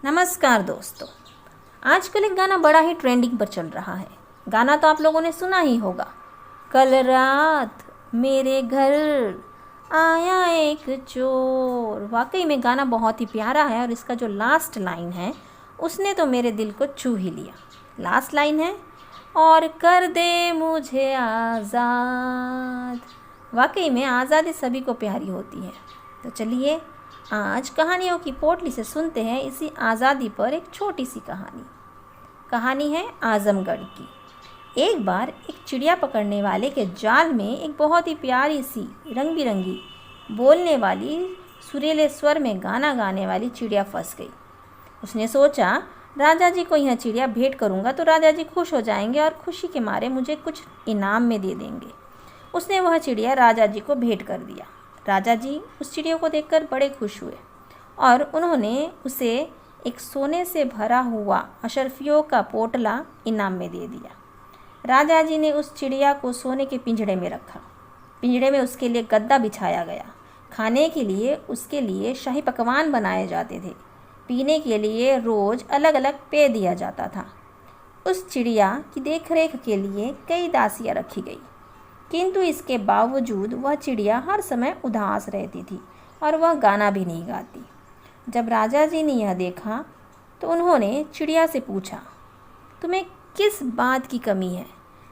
नमस्कार दोस्तों। आजकल एक गाना बड़ा ही ट्रेंडिंग पर चल रहा है। गाना तो आप लोगों ने सुना ही होगा। कल रात मेरे घर आया एक चोर। वाकई में गाना बहुत ही प्यारा है और इसका जो लास्ट लाइन है उसने तो मेरे दिल को छू ही लिया। लास्ट लाइन है, और कर दे मुझे आज़ाद। वाकई में आज़ादी सभी को प्यारी होती है। तो चलिए आज कहानियों की पोटली से सुनते हैं इसी आज़ादी पर एक छोटी सी कहानी। कहानी है आज़मगढ़ की। एक बार एक चिड़िया पकड़ने वाले के जाल में एक बहुत ही प्यारी सी रंग बिरंगी बोलने वाली सुरीले स्वर में गाना गाने वाली चिड़िया फंस गई। उसने सोचा, राजा जी को यह चिड़िया भेंट करूँगा तो राजा जी खुश हो जाएंगे और खुशी के मारे मुझे कुछ इनाम में दे देंगे। उसने वह चिड़िया राजा जी को भेंट कर दिया। राजा जी उस चिड़िया को देखकर बड़े खुश हुए और उन्होंने उसे एक सोने से भरा हुआ अशर्फियों का पोटला इनाम में दे दिया। राजा जी ने उस चिड़िया को सोने के पिंजड़े में रखा। पिंजड़े में उसके लिए गद्दा बिछाया गया। खाने के लिए उसके लिए शाही पकवान बनाए जाते थे। पीने के लिए रोज़ अलग अलग पेय दिया जाता था। उस चिड़िया की देखरेख के लिए कई दासियाँ रखी गई, किंतु इसके बावजूद वह चिड़िया हर समय उदास रहती थी और वह गाना भी नहीं गाती। जब राजा जी ने यह देखा तो उन्होंने चिड़िया से पूछा, तुम्हें किस बात की कमी है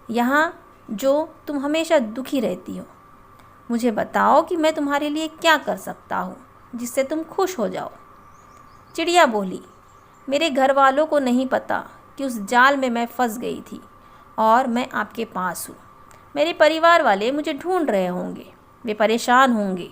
यहाँ जो तुम हमेशा दुखी रहती हो? मुझे बताओ कि मैं तुम्हारे लिए क्या कर सकता हूँ जिससे तुम खुश हो जाओ। चिड़िया बोली, मेरे घर वालों को नहीं पता कि उस जाल में मैं फंस गई थी और मैं आपके पास हूँ। मेरे परिवार वाले मुझे ढूंढ रहे होंगे, वे परेशान होंगे।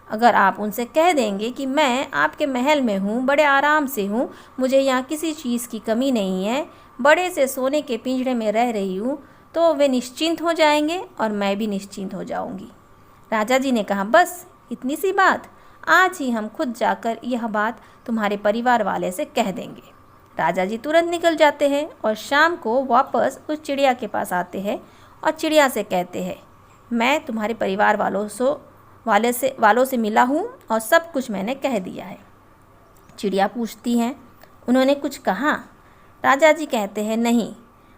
अगर आप उनसे कह देंगे कि मैं आपके महल में हूँ, बड़े आराम से हूँ, मुझे यहाँ किसी चीज़ की कमी नहीं है, बड़े से सोने के पिंजरे में रह रही हूँ, तो वे निश्चिंत हो जाएंगे और मैं भी निश्चिंत हो जाऊँगी। राजा जी ने कहा, बस इतनी सी बात, आज ही हम खुद जाकर यह बात तुम्हारे परिवार वाले से कह देंगे। राजा जी तुरंत निकल जाते हैं और शाम को वापस उस चिड़िया के पास आते हैं और चिड़िया से कहते हैं, मैं तुम्हारे परिवार वालों से मिला हूँ और सब कुछ मैंने कह दिया है। चिड़िया पूछती हैं, उन्होंने कुछ कहा? राजा जी कहते हैं, नहीं,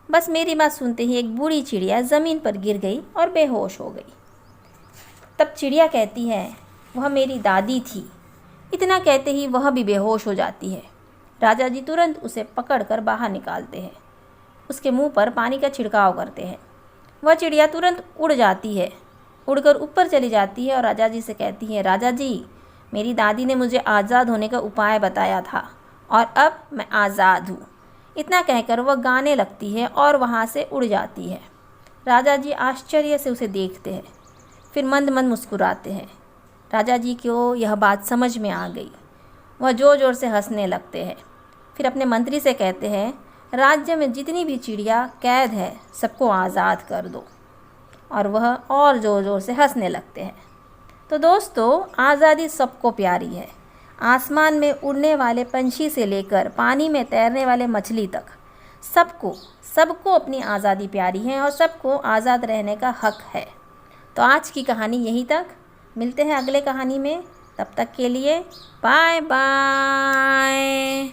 बस मेरी बात सुनते ही एक बूढ़ी चिड़िया ज़मीन पर गिर गई और बेहोश हो गई। तब चिड़िया कहती है, वह मेरी दादी थी। इतना कहते ही वह भी बेहोश हो जाती है। राजा जी तुरंत उसे पकड़कर बाहर निकालते हैं, उसके मुंह पर पानी का छिड़काव करते हैं। वह चिड़िया तुरंत उड़ जाती है, उड़कर ऊपर चली जाती है और राजा जी से कहती है, राजा जी, मेरी दादी ने मुझे आज़ाद होने का उपाय बताया था और अब मैं आज़ाद हूँ। इतना कहकर वह गाने लगती है और वहाँ से उड़ जाती है। राजा जी आश्चर्य से उसे देखते हैं, फिर मंद मंद मुस्कुराते हैं। राजा जी को यह बात समझ में आ गई। वह ज़ोर ज़ोर से हंसने लगते हैं। फिर अपने मंत्री से कहते हैं, राज्य में जितनी भी चिड़िया कैद है सबको आज़ाद कर दो। और वह और ज़ोर ज़ोर से हंसने लगते हैं। तो दोस्तों, आज़ादी सबको प्यारी है। आसमान में उड़ने वाले पंछी से लेकर पानी में तैरने वाले मछली तक, सबको अपनी आज़ादी प्यारी है और सबको आज़ाद रहने का हक है। तो आज की कहानी यहीं तक। मिलते हैं अगले कहानी में। तब तक के लिए बाय बाय।